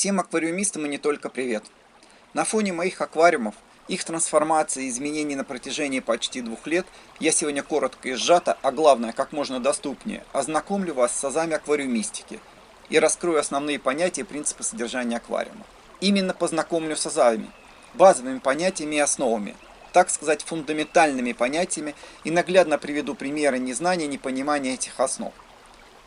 Всем аквариумистам и не только привет! На фоне моих аквариумов, их трансформации и изменений на протяжении почти 2 лет, я сегодня коротко и сжато, а главное, как можно доступнее, ознакомлю вас с азами аквариумистики и раскрою основные понятия и принципы содержания аквариума. Именно познакомлю с азами, базовыми понятиями и основами, так сказать, фундаментальными понятиями, и наглядно приведу примеры незнания и непонимания этих основ.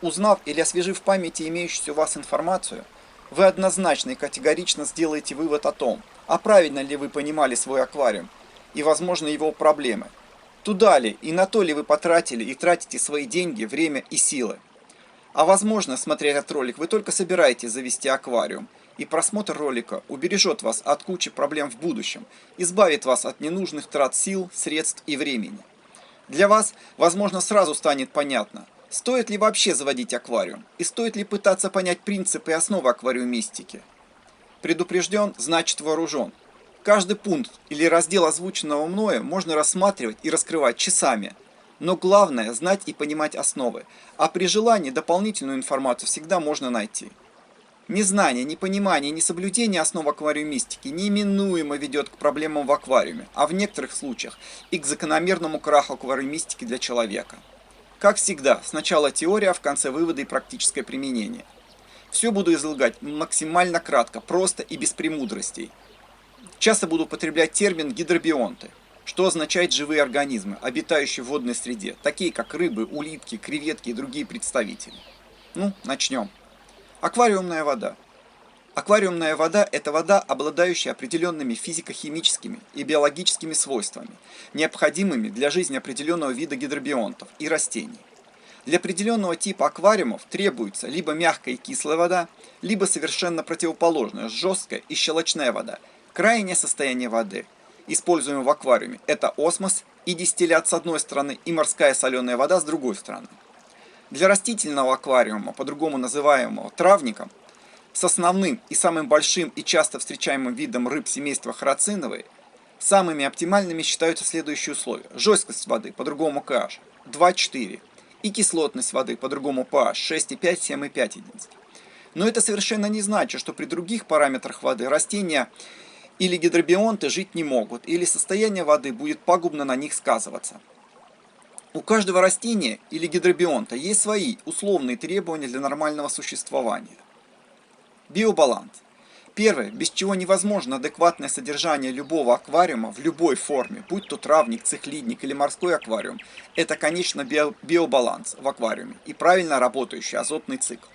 Узнав или освежив в памяти имеющуюся у вас информацию, вы однозначно и категорично сделаете вывод о том, а правильно ли вы понимали свой аквариум и, возможно, его проблемы. Туда ли и на то ли вы потратили и тратите свои деньги, время и силы. А возможно, смотря этот ролик, вы только собираетесь завести аквариум, и просмотр ролика убережет вас от кучи проблем в будущем, избавит вас от ненужных трат сил, средств и времени. Для вас, возможно, сразу станет понятно, стоит ли вообще заводить аквариум и стоит ли пытаться понять принципы и основы аквариумистики. Предупрежден, значит вооружен. Каждый пункт или раздел озвученного мною можно рассматривать и раскрывать часами, но главное знать и понимать основы, а при желании дополнительную информацию всегда можно найти. Незнание, непонимание, несоблюдение основ аквариумистики неименуемо ведет к проблемам в аквариуме, а в некоторых случаях и к закономерному краху аквариумистики для человека. Как всегда, сначала теория, а в конце выводы и практическое применение. Все буду излагать максимально кратко, просто и без премудростей. Часто буду употреблять термин гидробионты, что означает живые организмы, обитающие в водной среде, такие как рыбы, улитки, креветки и другие представители. Начнем. Аквариумная вода. Аквариумная вода – это вода, обладающая определенными физико-химическими и биологическими свойствами, необходимыми для жизни определенного вида гидробионтов и растений. Для определенного типа аквариумов требуется либо мягкая и кислая вода, либо совершенно противоположная, жесткая и щелочная вода. Крайнее состояние воды, используемое в аквариуме, это осмос и дистиллят с одной стороны и морская соленая вода с другой стороны. Для растительного аквариума, по-другому называемого травником, с основным и самым большим и часто встречаемым видом рыб семейства хорациновые, самыми оптимальными считаются следующие условия. Жесткость воды, по-другому pH 2,4, и кислотность воды, по-другому pH 6,5-7,5 единиц. Но это совершенно не значит, что при других параметрах воды растения или гидробионты жить не могут, или состояние воды будет пагубно на них сказываться. У каждого растения или гидробионта есть свои условные требования для нормального существования. Биобаланс. Первое, без чего невозможно адекватное содержание любого аквариума в любой форме, будь то травник, цихлидник или морской аквариум, это, конечно, биобаланс в аквариуме и правильно работающий азотный цикл.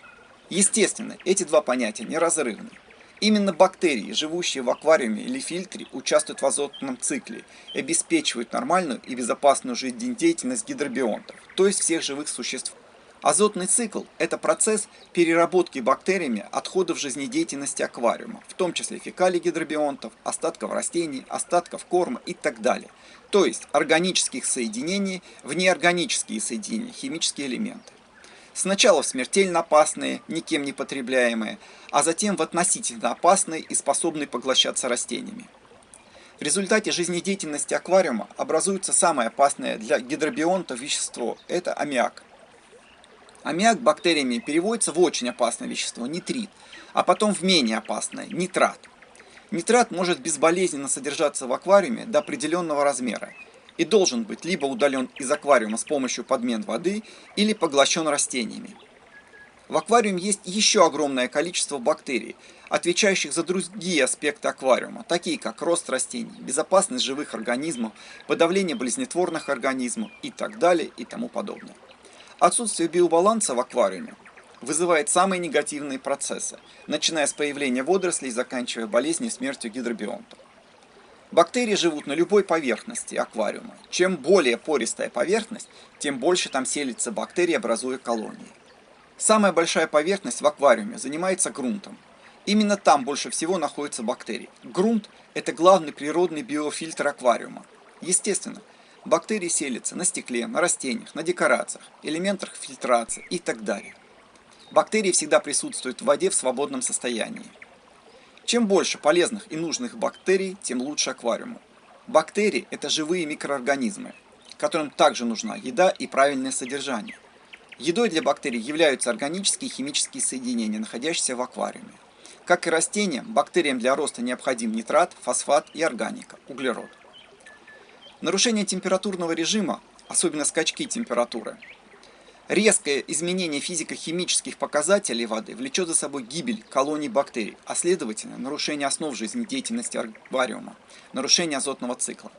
Естественно, эти два понятия неразрывны. Именно бактерии, живущие в аквариуме или фильтре, участвуют в азотном цикле и обеспечивают нормальную и безопасную жизнедеятельность гидробионтов, то есть всех живых существ. Азотный цикл – это процесс переработки бактериями отходов жизнедеятельности аквариума, в том числе фекалий гидробионтов, остатков растений, остатков корма и так далее. То есть органических соединений в неорганические соединения, химические элементы. Сначала в смертельно опасные, никем не потребляемые, а затем в относительно опасные и способные поглощаться растениями. В результате жизнедеятельности аквариума образуется самое опасное для гидробионтов вещество – это аммиак. Аммиак бактериями переводится в очень опасное вещество – нитрит, а потом в менее опасное – нитрат. Нитрат может безболезненно содержаться в аквариуме до определенного размера и должен быть либо удален из аквариума с помощью подмен воды или поглощен растениями. В аквариуме есть еще огромное количество бактерий, отвечающих за другие аспекты аквариума, такие как рост растений, безопасность живых организмов, подавление болезнетворных организмов и так далее и тому подобное. Отсутствие биобаланса в аквариуме вызывает самые негативные процессы, начиная с появления водорослей и заканчивая болезнью и смертью гидробионтов. Бактерии живут на любой поверхности аквариума. Чем более пористая поверхность, тем больше там селится бактерий, образуя колонии. Самая большая поверхность в аквариуме занимается грунтом. Именно там больше всего находятся бактерии. Грунт – это главный природный биофильтр аквариума. Естественно, бактерии селятся на стекле, на растениях, на декорациях, элементах фильтрации и так далее. Бактерии всегда присутствуют в воде в свободном состоянии. Чем больше полезных и нужных бактерий, тем лучше аквариуму. Бактерии – это живые микроорганизмы, которым также нужна еда и правильное содержание. Едой для бактерий являются органические и химические соединения, находящиеся в аквариуме. Как и растениям, бактериям для роста необходим нитрат, фосфат и органика, углерод. Нарушение температурного режима, особенно скачки температуры, резкое изменение физико-химических показателей воды влечет за собой гибель колоний бактерий, а следовательно нарушение основ жизнедеятельности аквариума, нарушение азотного цикла.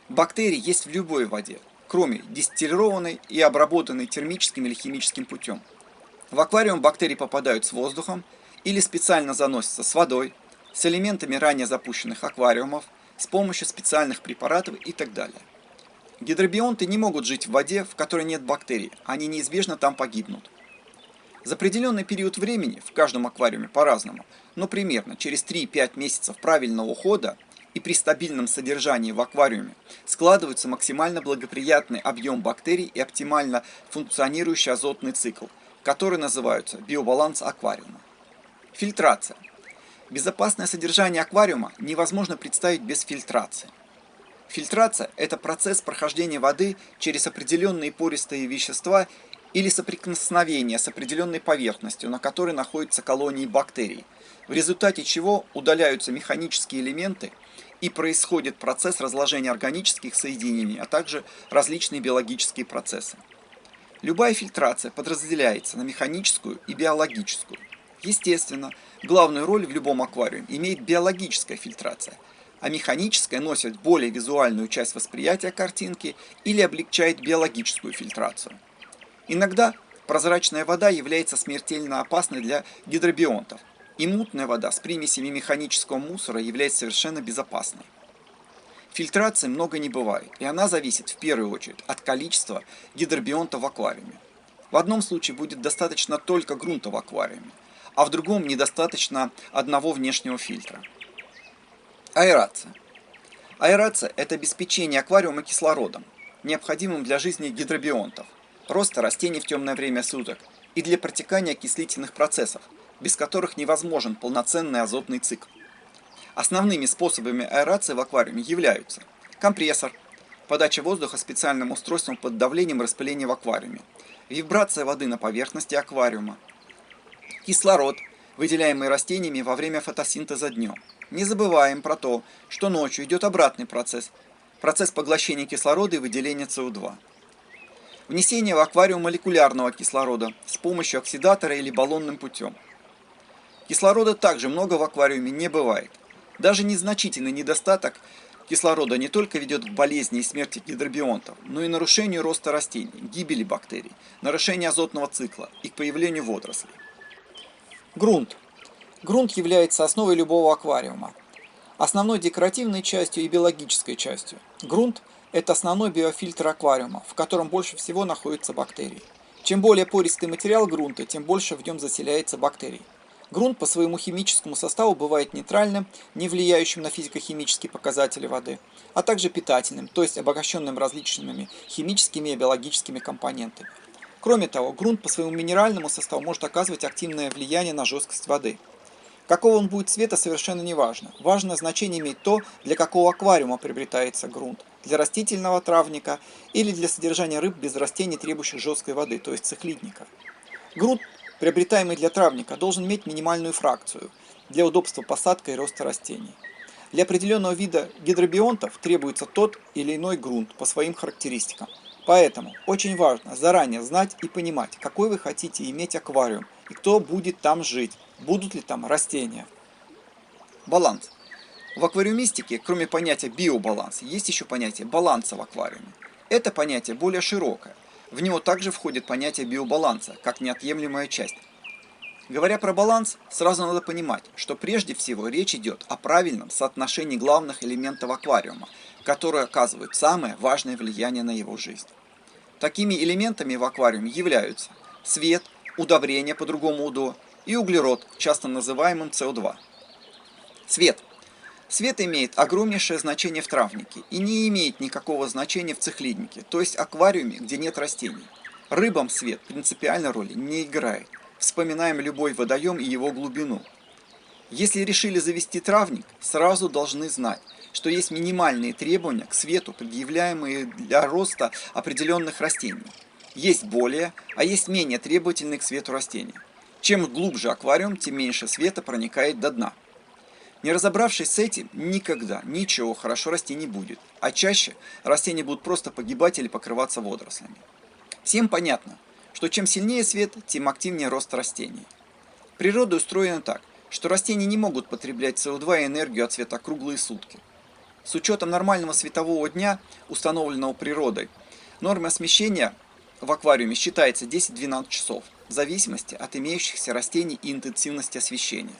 Бактерии есть в любой воде, кроме дистиллированной и обработанной термическим или химическим путем. В аквариум бактерии попадают с воздухом или специально заносятся с водой, с элементами ранее запущенных аквариумов, с помощью специальных препаратов и так далее. Гидробионты не могут жить в воде, в которой нет бактерий, они неизбежно там погибнут. За определенный период времени, в каждом аквариуме по-разному, но примерно через 3-5 месяцев правильного ухода и при стабильном содержании в аквариуме складывается максимально благоприятный объем бактерий и оптимально функционирующий азотный цикл, который называется биобаланс аквариума. Фильтрация. Безопасное содержание аквариума невозможно представить без фильтрации. Фильтрация – это процесс прохождения воды через определенные пористые вещества или соприкосновения с определенной поверхностью, на которой находятся колонии бактерий, в результате чего удаляются механические элементы и происходит процесс разложения органических соединений, а также различные биологические процессы. Любая фильтрация подразделяется на механическую и биологическую. Естественно, главную роль в любом аквариуме имеет биологическая фильтрация, а механическая носит более визуальную часть восприятия картинки или облегчает биологическую фильтрацию. Иногда прозрачная вода является смертельно опасной для гидробионтов, и мутная вода с примесями механического мусора является совершенно безопасной. Фильтрации много не бывает, и она зависит в первую очередь от количества гидробионта в аквариуме. В одном случае будет достаточно только грунта в аквариуме, а в другом недостаточно одного внешнего фильтра. Аэрация. Аэрация – это обеспечение аквариума кислородом, необходимым для жизни гидробионтов, роста растений в темное время суток и для протекания окислительных процессов, без которых невозможен полноценный азотный цикл. Основными способами аэрации в аквариуме являются компрессор, подача воздуха специальным устройством под давлением распыления в аквариуме, вибрация воды на поверхности аквариума, кислород, выделяемый растениями во время фотосинтеза днем. Не забываем про то, что ночью идет обратный процесс поглощения кислорода и выделения СО2. Внесение в аквариум молекулярного кислорода с помощью оксидатора или баллонным путем. Кислорода также много в аквариуме не бывает. Даже незначительный недостаток кислорода не только ведет к болезни и смерти гидробионтов, но и нарушению роста растений, гибели бактерий, нарушению азотного цикла и к появлению водорослей. Грунт. Грунт является основой любого аквариума, основной декоративной частью и биологической частью. Грунт – это основной биофильтр аквариума, в котором больше всего находятся бактерии. Чем более пористый материал грунта, тем больше в нем заселяется бактерий. Грунт по своему химическому составу бывает нейтральным, не влияющим на физико-химические показатели воды, а также питательным, то есть обогащенным различными химическими и биологическими компонентами. Кроме того, грунт по своему минеральному составу может оказывать активное влияние на жесткость воды. Какого он будет цвета, совершенно не важно. Важное значение имеет то, для какого аквариума приобретается грунт. Для растительного травника или для содержания рыб без растений, требующих жесткой воды, то есть цихлидника. Грунт, приобретаемый для травника, должен иметь минимальную фракцию для удобства посадки и роста растений. Для определенного вида гидробионтов требуется тот или иной грунт по своим характеристикам. Поэтому очень важно заранее знать и понимать, какой вы хотите иметь аквариум и кто будет там жить, будут ли там растения. Баланс. В аквариумистике, кроме понятия биобаланс, есть еще понятие баланса в аквариуме. Это понятие более широкое. В него также входит понятие биобаланса, как неотъемлемая часть. Говоря про баланс, сразу надо понимать, что прежде всего речь идет о правильном соотношении главных элементов аквариума, которые оказывают самое важное влияние на его жизнь. Такими элементами в аквариуме являются свет, удобрение, по-другому УДО, и углерод, часто называемым СО2. Свет. Свет имеет огромнейшее значение в травнике и не имеет никакого значения в цихлиднике, то есть аквариуме, где нет растений. Рыбам свет принципиальной роли не играет. Вспоминаем любой водоем и его глубину. Если решили завести травник, сразу должны знать, что есть минимальные требования к свету, предъявляемые для роста определенных растений. Есть более, а есть менее требовательные к свету растения. Чем глубже аквариум, тем меньше света проникает до дна. Не разобравшись с этим, никогда ничего хорошо расти не будет, а чаще растения будут просто погибать или покрываться водорослями. Всем понятно, что чем сильнее свет, тем активнее рост растений. Природа устроена так, что растения не могут потреблять СО2 и энергию от света круглые сутки. С учетом нормального светового дня, установленного природой, норма освещения в аквариуме считается 10-12 часов, в зависимости от имеющихся растений и интенсивности освещения.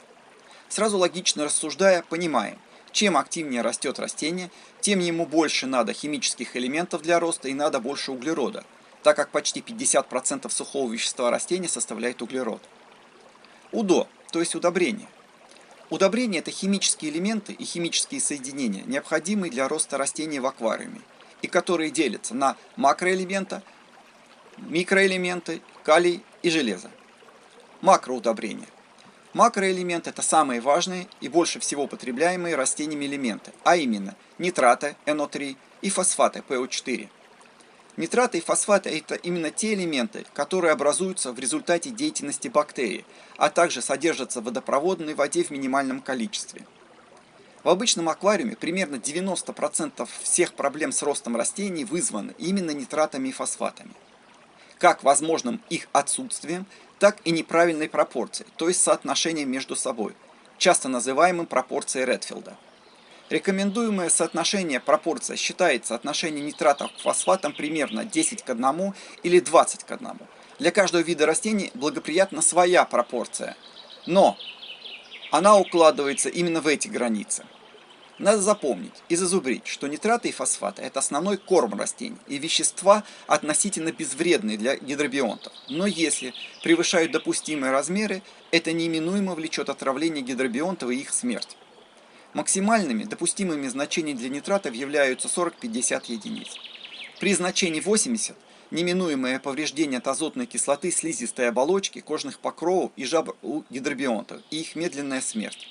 Сразу логично рассуждая, понимаем, чем активнее растет растение, тем ему больше надо химических элементов для роста и надо больше углерода, так как почти 50% сухого вещества растения составляет углерод. УДО, то есть удобрение. Удобрения – это химические элементы и химические соединения, необходимые для роста растений в аквариуме, и которые делятся на макроэлементы, микроэлементы, калий и железо. Макроудобрения. Макроэлементы – это самые важные и больше всего потребляемые растениями элементы, а именно нитраты НО3 и фосфаты ПО4. Нитраты и фосфаты – это именно те элементы, которые образуются в результате деятельности бактерий, а также содержатся в водопроводной воде в минимальном количестве. В обычном аквариуме примерно 90% всех проблем с ростом растений вызваны именно нитратами и фосфатами. Как возможным их отсутствием, так и неправильной пропорцией, то есть соотношением между собой, часто называемым пропорцией Редфилда. Рекомендуемое соотношение пропорция считается отношение нитратов к фосфатам примерно 10 к 1 или 20 к 1. Для каждого вида растений благоприятна своя пропорция, но она укладывается именно в эти границы. Надо запомнить и зазубрить, что нитраты и фосфаты – это основной корм растений и вещества относительно безвредные для гидробионтов. Но если превышают допустимые размеры, это неминуемо влечет отравление гидробионтов и их смерть. Максимальными допустимыми значениями для нитратов являются 40-50 единиц. При значении 80 – неминуемое повреждение от азотной кислоты слизистой оболочки, кожных покровов и жабр у гидробионтов и их медленная смерть.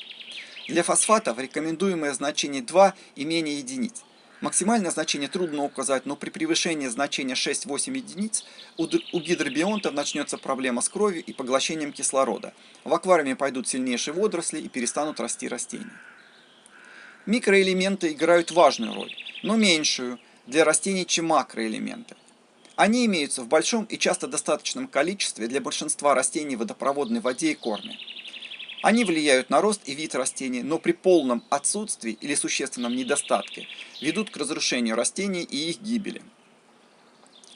Для фосфатов рекомендуемое значение 2 и менее единиц. Максимальное значение трудно указать, но при превышении значения 6-8 единиц у гидробионтов начнется проблема с кровью и поглощением кислорода. В аквариуме пойдут сильнейшие водоросли и перестанут расти растения. Микроэлементы играют важную роль, но меньшую для растений, чем макроэлементы. Они имеются в большом и часто достаточном количестве для большинства растений в водопроводной воде и корме. Они влияют на рост и вид растений, но при полном отсутствии или существенном недостатке ведут к разрушению растений и их гибели.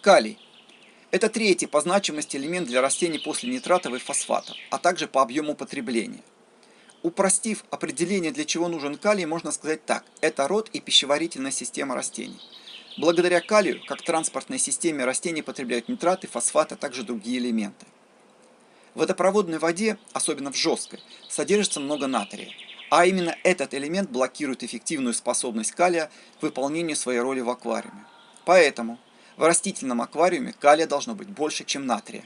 Калий – это третий по значимости элемент для растений после нитратов и фосфатов, а также по объему потребления. Упростив определение, для чего нужен калий, можно сказать так – это род и пищеварительная система растений. Благодаря калию, как транспортной системе, растения потребляют нитраты, фосфаты, а также другие элементы. В водопроводной воде, особенно в жесткой, содержится много натрия, а именно этот элемент блокирует эффективную способность калия к выполнению своей роли в аквариуме. Поэтому в растительном аквариуме калия должно быть больше, чем натрия.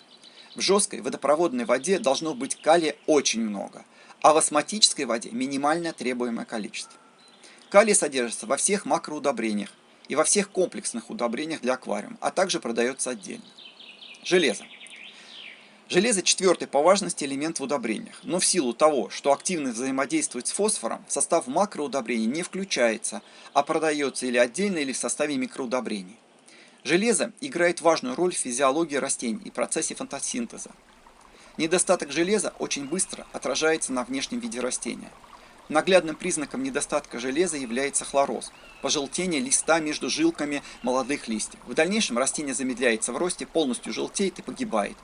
В жесткой водопроводной воде должно быть калия очень много, а в осмотической воде минимальное требуемое количество. Калий содержится во всех макроудобрениях и во всех комплексных удобрениях для аквариума, а также продается отдельно. Железо. Железо – четвертый по важности элемент в удобрениях, но в силу того, что активно взаимодействует с фосфором, в состав макроудобрений не включается, а продается или отдельно, или в составе микроудобрений. Железо играет важную роль в физиологии растений и процессе фотосинтеза. Недостаток железа очень быстро отражается на внешнем виде растения. Наглядным признаком недостатка железа является хлороз – пожелтение листа между жилками молодых листьев. В дальнейшем растение замедляется в росте, полностью желтеет и погибает.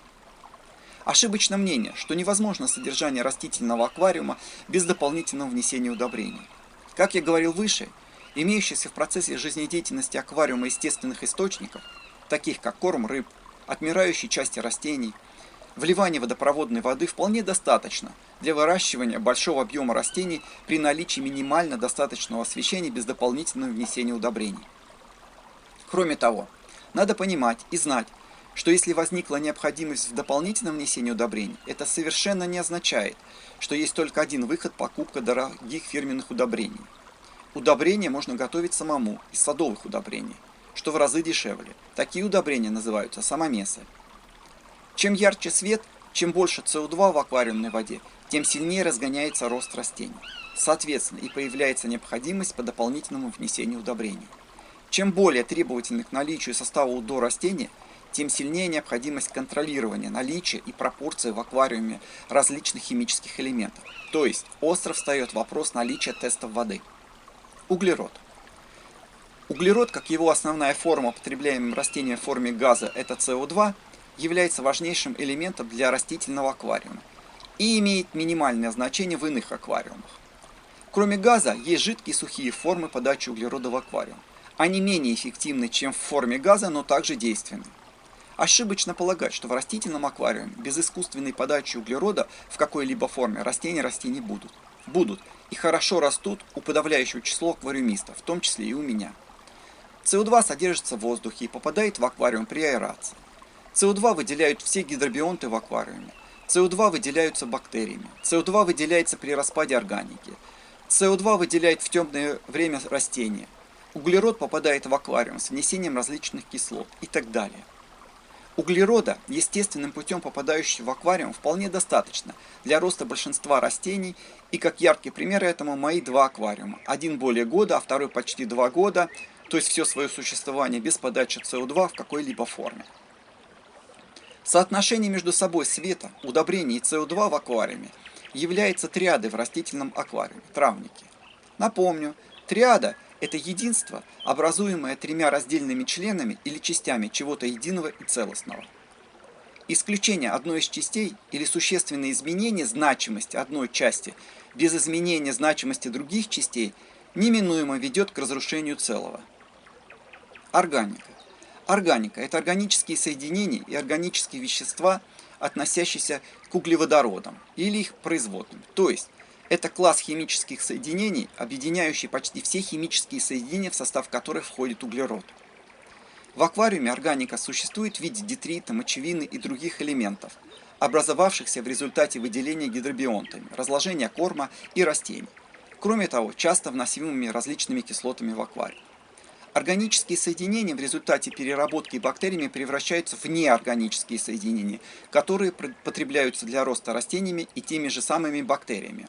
Ошибочно мнение, что невозможно содержание растительного аквариума без дополнительного внесения удобрений. Как я говорил выше, имеющихся в процессе жизнедеятельности аквариума естественных источников, таких как корм рыб, отмирающие части растений, вливание водопроводной воды вполне достаточно для выращивания большого объема растений при наличии минимально достаточного освещения без дополнительного внесения удобрений. Кроме того, надо понимать и знать, что если возникла необходимость в дополнительном внесении удобрений, это совершенно не означает, что есть только один выход – покупка дорогих фирменных удобрений. Удобрения можно готовить самому из садовых удобрений, что в разы дешевле. Такие удобрения называются самомесы. Чем ярче свет, Чем больше СО2 в аквариумной воде, тем сильнее разгоняется рост растений. Соответственно, и появляется необходимость по дополнительному внесению удобрений. Чем более требовательны к наличию состава УДО растения, тем сильнее необходимость контролирования наличия и пропорции в аквариуме различных химических элементов. То есть остро встает вопрос наличия тестов воды. Углерод. Углерод, как его основная форма, потребляемая растением в форме газа, это СО2, является важнейшим элементом для растительного аквариума и имеет минимальное значение в иных аквариумах. Кроме газа, есть жидкие и сухие формы подачи углерода в аквариум. Они менее эффективны, чем в форме газа, но также действенны. Ошибочно полагать, что в растительном аквариуме без искусственной подачи углерода в какой-либо форме растения расти не будут. Будут и хорошо растут у подавляющего числа аквариумистов, в том числе и у меня. СО2 содержится в воздухе и попадает в аквариум при аэрации. СО2 выделяют все гидробионты в аквариуме. СО2 выделяются бактериями. СО2 выделяется при распаде органики. СО2 выделяет в темное время растения. Углерод попадает в аквариум с внесением различных кислот и так далее. Углерода, естественным путем попадающего в аквариум, вполне достаточно для роста большинства растений, и как яркий пример этому мои два аквариума. Один более года, а второй почти 2 года, то есть все свое существование без подачи СО2 в какой-либо форме. Соотношение между собой света, удобрений и СО2 в аквариуме является триадой в растительном аквариуме, травники. Напомню, триада – это единство, образуемое тремя раздельными членами или частями чего-то единого и целостного. Исключение одной из частей или существенное изменение значимости одной части без изменения значимости других частей неминуемо ведет к разрушению целого. Органика. Органика – это органические соединения и органические вещества, относящиеся к углеводородам или их производным. То есть, это класс химических соединений, объединяющий почти все химические соединения, в состав которых входит углерод. В аквариуме органика существует в виде детрита, мочевины и других элементов, образовавшихся в результате выделения гидробионтами, разложения корма и растений. Кроме того, часто вносимыми различными кислотами в аквариум. Органические соединения в результате переработки бактериями превращаются в неорганические соединения, которые потребляются для роста растениями и теми же самыми бактериями.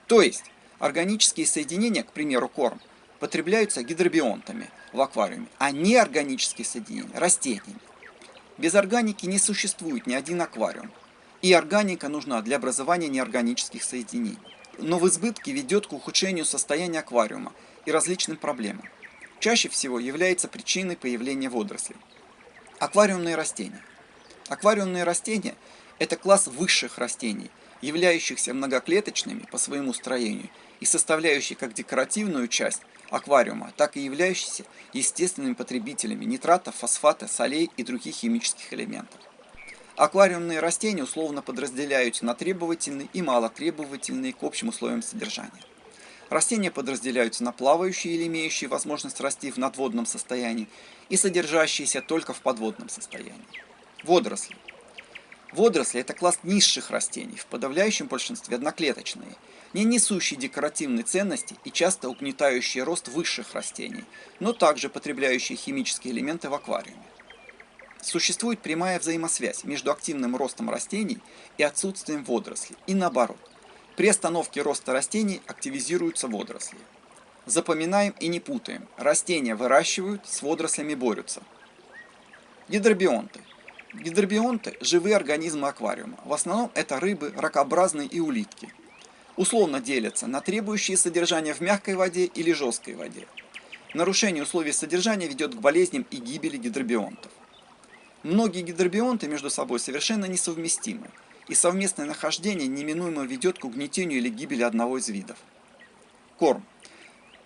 То есть, органические соединения, к примеру, корм, потребляются гидробионтами в аквариуме, а неорганические соединения – растениями. Без органики не существует ни один аквариум, и органика нужна для образования неорганических соединений. Но в избытке ведет к ухудшению состояния аквариума и различным проблемам. Чаще всего является причиной появления водорослей. Аквариумные растения. Аквариумные растения – это класс высших растений, являющихся многоклеточными по своему строению и составляющие как декоративную часть аквариума, так и являющиеся естественными потребителями нитратов, фосфата, солей и других химических элементов. Аквариумные растения условно подразделяются на требовательные и малотребовательные к общим условиям содержания. Растения подразделяются на плавающие или имеющие возможность расти в надводном состоянии и содержащиеся только в подводном состоянии. Водоросли. Водоросли – это класс низших растений, в подавляющем большинстве одноклеточные, не несущие декоративной ценности и часто угнетающие рост высших растений, но также потребляющие химические элементы в аквариуме. Существует прямая взаимосвязь между активным ростом растений и отсутствием водорослей, и наоборот. При остановке роста растений активизируются водоросли. Запоминаем и не путаем. Растения выращивают, с водорослями борются. Гидробионты. Гидробионты – живые организмы аквариума. В основном это рыбы, ракообразные и улитки. Условно делятся на требующие содержания в мягкой воде или жесткой воде. Нарушение условий содержания ведет к болезням и гибели гидробионтов. Многие гидробионты между собой совершенно несовместимы, и совместное нахождение неминуемо ведет к угнетению или гибели одного из видов. Корм.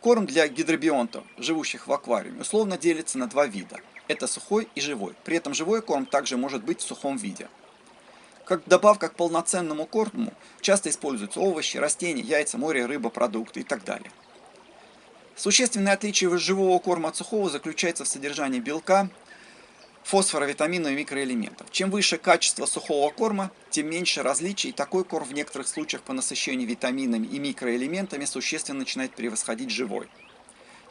Корм для гидробионтов, живущих в аквариуме, условно делится на два вида. Это сухой и живой. При этом живой корм также может быть в сухом виде. Как добавка к полноценному корму часто используются овощи, растения, яйца, море, рыба, продукты и так далее. Существенное отличие живого корма от сухого заключается в содержании белка, фосфора, витаминов и микроэлементов. Чем выше качество сухого корма, тем меньше различий, и такой корм в некоторых случаях по насыщению витаминами и микроэлементами существенно начинает превосходить живой.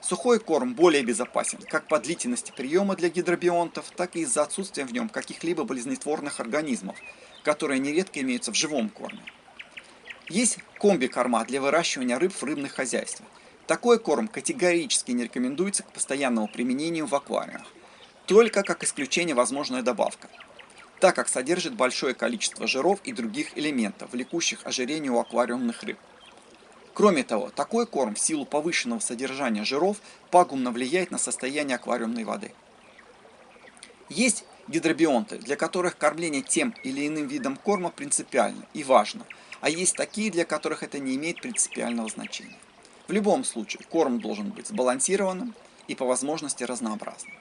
Сухой корм более безопасен как по длительности приема для гидробионтов, так и из-за отсутствия в нем каких-либо болезнетворных организмов, которые нередко имеются в живом корме. Есть комби-корма для выращивания рыб в рыбных хозяйствах. Такой корм категорически не рекомендуется к постоянному применению в аквариумах, только как исключение возможная добавка, так как содержит большое количество жиров и других элементов, влекущих ожирение у аквариумных рыб. Кроме того, такой корм в силу повышенного содержания жиров пагубно влияет на состояние аквариумной воды. Есть гидробионты, для которых кормление тем или иным видом корма принципиально и важно, а есть такие, для которых это не имеет принципиального значения. В любом случае, корм должен быть сбалансированным и по возможности разнообразным.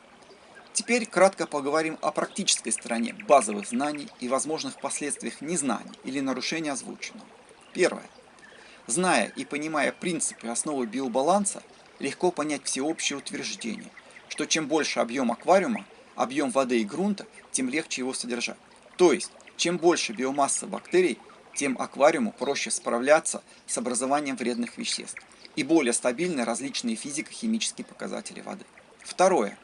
Теперь кратко поговорим о практической стороне базовых знаний и возможных последствиях незнания или нарушения озвученного. Первое. Зная и понимая принципы и основы биобаланса, легко понять всеобщее утверждение, что чем больше объем аквариума, объем воды и грунта, тем легче его содержать. То есть, чем больше биомасса бактерий, тем аквариуму проще справляться с образованием вредных веществ и более стабильны различные физико-химические показатели воды. Второе.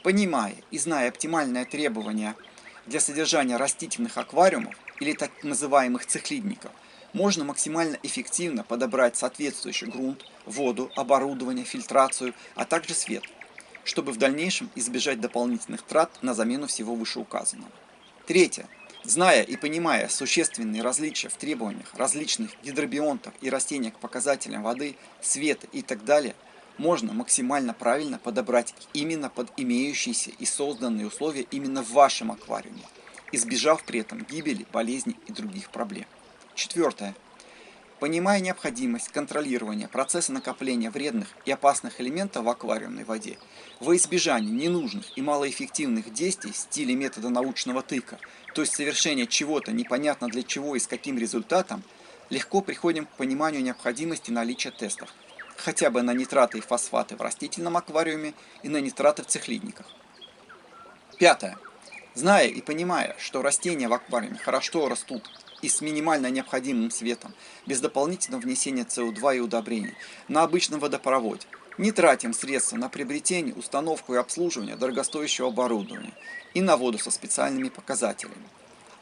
Понимая и зная оптимальные требования для содержания растительных аквариумов или так называемых цихлидников, можно максимально эффективно подобрать соответствующий грунт, воду, оборудование, фильтрацию, а также свет, чтобы в дальнейшем избежать дополнительных трат на замену всего вышеуказанного. Третье. Зная и понимая существенные различия в требованиях различных гидробионтов и растений к показателям воды, света и так далее, можно максимально правильно подобрать именно под имеющиеся и созданные условия именно в вашем аквариуме, избежав при этом гибели, болезней и других проблем. Четвертое. Понимая необходимость контролирования процесса накопления вредных и опасных элементов в аквариумной воде, во избежание ненужных и малоэффективных действий в стиле метода научного тыка, то есть совершения чего-то непонятно для чего и с каким результатом, легко приходим к пониманию необходимости наличия тестов, хотя бы на нитраты и фосфаты в растительном аквариуме и на нитраты в цихлидниках. Пятое. Зная и понимая, что растения в аквариуме хорошо растут и с минимально необходимым светом, без дополнительного внесения СО2 и удобрений, на обычном водопроводе, не тратим средства на приобретение, установку и обслуживание дорогостоящего оборудования и на воду со специальными показателями.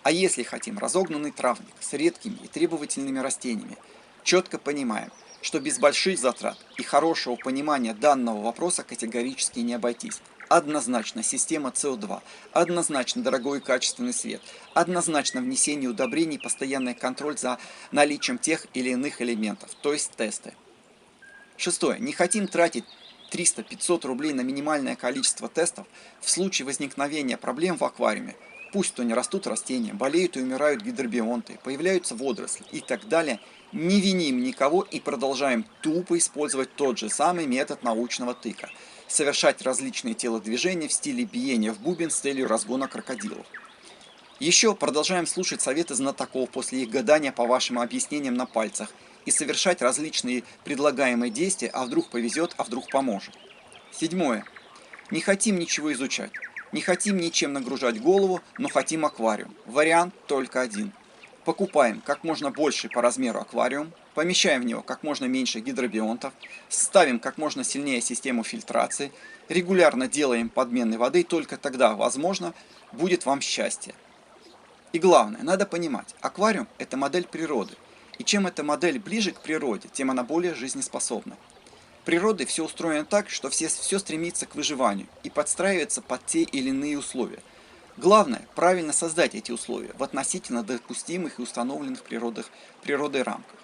А если хотим разогнанный травник с редкими и требовательными растениями, четко понимаем, что без больших затрат и хорошего понимания данного вопроса категорически не обойтись. Однозначно система СО2, однозначно дорогой и качественный свет, однозначно внесение удобрений и постоянный контроль за наличием тех или иных элементов, то есть тесты. Шестое. Не хотим тратить 300-500 рублей на минимальное количество тестов в случае возникновения проблем в аквариуме. Пусть то не растут растения, болеют и умирают гидробионты, появляются водоросли и так далее. Не виним никого и продолжаем тупо использовать тот же самый метод научного тыка. Совершать различные телодвижения в стиле биения в бубен с целью разгона крокодилов. Еще продолжаем слушать советы знатоков после их гадания по вашим объяснениям на пальцах и совершать различные предлагаемые действия, а вдруг повезет, а вдруг поможет. Седьмое. Не хотим ничего изучать. Не хотим ничем нагружать голову, но хотим аквариум. Вариант только один. Покупаем как можно больше по размеру аквариум, помещаем в него как можно меньше гидробионтов, ставим как можно сильнее систему фильтрации, регулярно делаем подмены воды, только тогда, возможно, будет вам счастье. И главное, надо понимать, аквариум – это модель природы, и чем эта модель ближе к природе, тем она более жизнеспособна. Природой все устроено так, что все стремится к выживанию и подстраивается под те или иные условия. Главное – правильно создать эти условия в относительно допустимых и установленных природой рамках.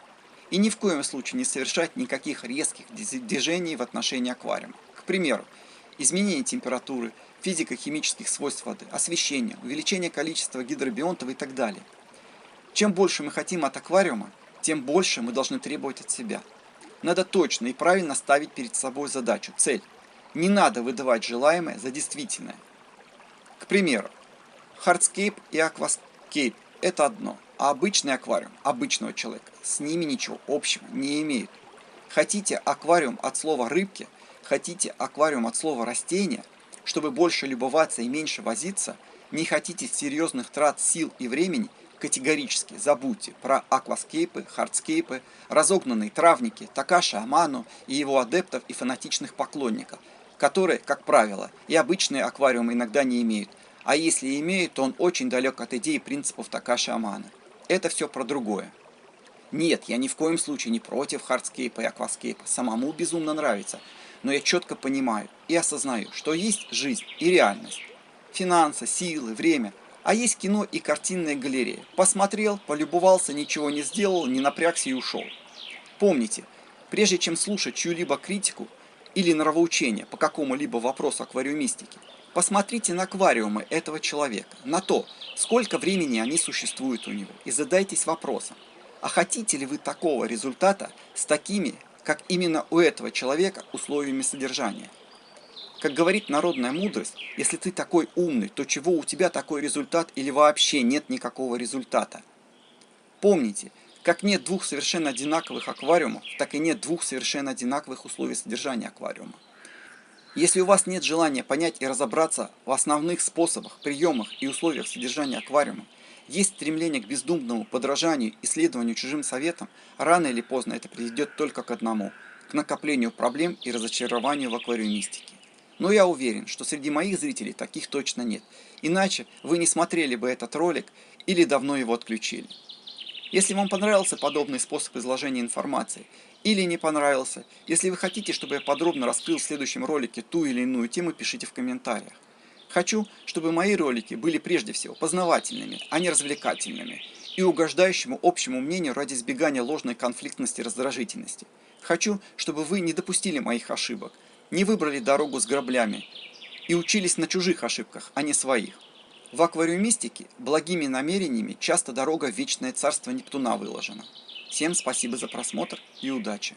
И ни в коем случае не совершать никаких резких движений в отношении аквариума. К примеру, изменение температуры, физико-химических свойств воды, освещение, увеличение количества гидробионтов и так далее. Чем больше мы хотим от аквариума, тем больше мы должны требовать от себя. Надо точно и правильно ставить перед собой задачу, цель. Не надо выдавать желаемое за действительное. К примеру, Hardscape и Aquascape – это одно, а обычный аквариум обычного человека с ними ничего общего не имеет. Хотите аквариум от слова рыбки, хотите аквариум от слова растения, чтобы больше любоваться и меньше возиться, не хотите серьезных трат сил и времени, категорически забудьте про акваскейпы, хардскейпы, разогнанные травники Такаши Амано и его адептов и фанатичных поклонников, которые, как правило, и обычные аквариумы иногда не имеют, а если и имеют, то он очень далек от идей и принципов Такаши Амано. Это все про другое. Нет, я ни в коем случае не против хардскейпа и акваскейпа, самому безумно нравится, но я четко понимаю и осознаю, что есть жизнь и реальность, финансы, силы, время, а есть кино и картинная галерея. Посмотрел, полюбовался, ничего не сделал, не напрягся и ушел. Помните, прежде чем слушать чью-либо критику или нравоучение по какому-либо вопросу аквариумистики, посмотрите на аквариумы этого человека, на то, сколько времени они существуют у него, и задайтесь вопросом, а хотите ли вы такого результата с такими, как именно у этого человека, условиями содержания? Как говорит народная мудрость, если ты такой умный, то чего у тебя такой результат или вообще нет никакого результата? Помните, как нет двух совершенно одинаковых аквариумов, так и нет двух совершенно одинаковых условий содержания аквариума. Если у вас нет желания понять и разобраться в основных способах, приемах и условиях содержания аквариума, есть стремление к бездумному подражанию и следованию чужим советам, рано или поздно это приведет только к одному – к накоплению проблем и разочарованию в аквариумистике. Но я уверен, что среди моих зрителей таких точно нет, иначе вы не смотрели бы этот ролик или давно его отключили. Если вам понравился подобный способ изложения информации или не понравился, если вы хотите, чтобы я подробно раскрыл в следующем ролике ту или иную тему, пишите в комментариях. Хочу, чтобы мои ролики были прежде всего познавательными, а не развлекательными, и угождающему общему мнению ради избегания ложной конфликтности и раздражительности. Хочу, чтобы вы не допустили моих ошибок, не выбрали дорогу с граблями и учились на чужих ошибках, а не своих. В аквариумистике благими намерениями часто дорога в вечное царство Нептуна выложена. Всем спасибо за просмотр и удачи!